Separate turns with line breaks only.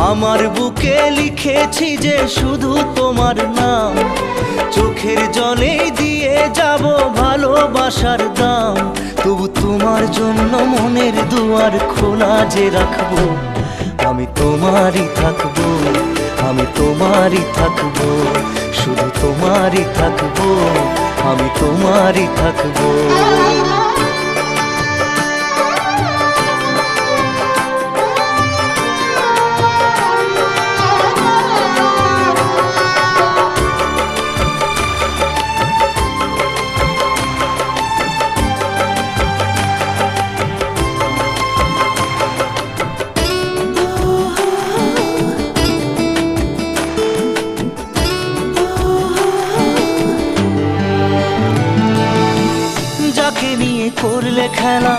আমার বুকে লিখেছি যে শুধু তোমার নাম, চোখের জলে দিয়ে যাব ভালোবাসার দাম। তবু তোমার জন্য মনের দুয়ার খোলা যে রাখবো, আমি তোমারই থাকবো, আমি তোমারই থাকবো, শুধু তোমারই থাকবো, আমি তোমারই থাকবো। যাকে নিয়ে করলে খেলা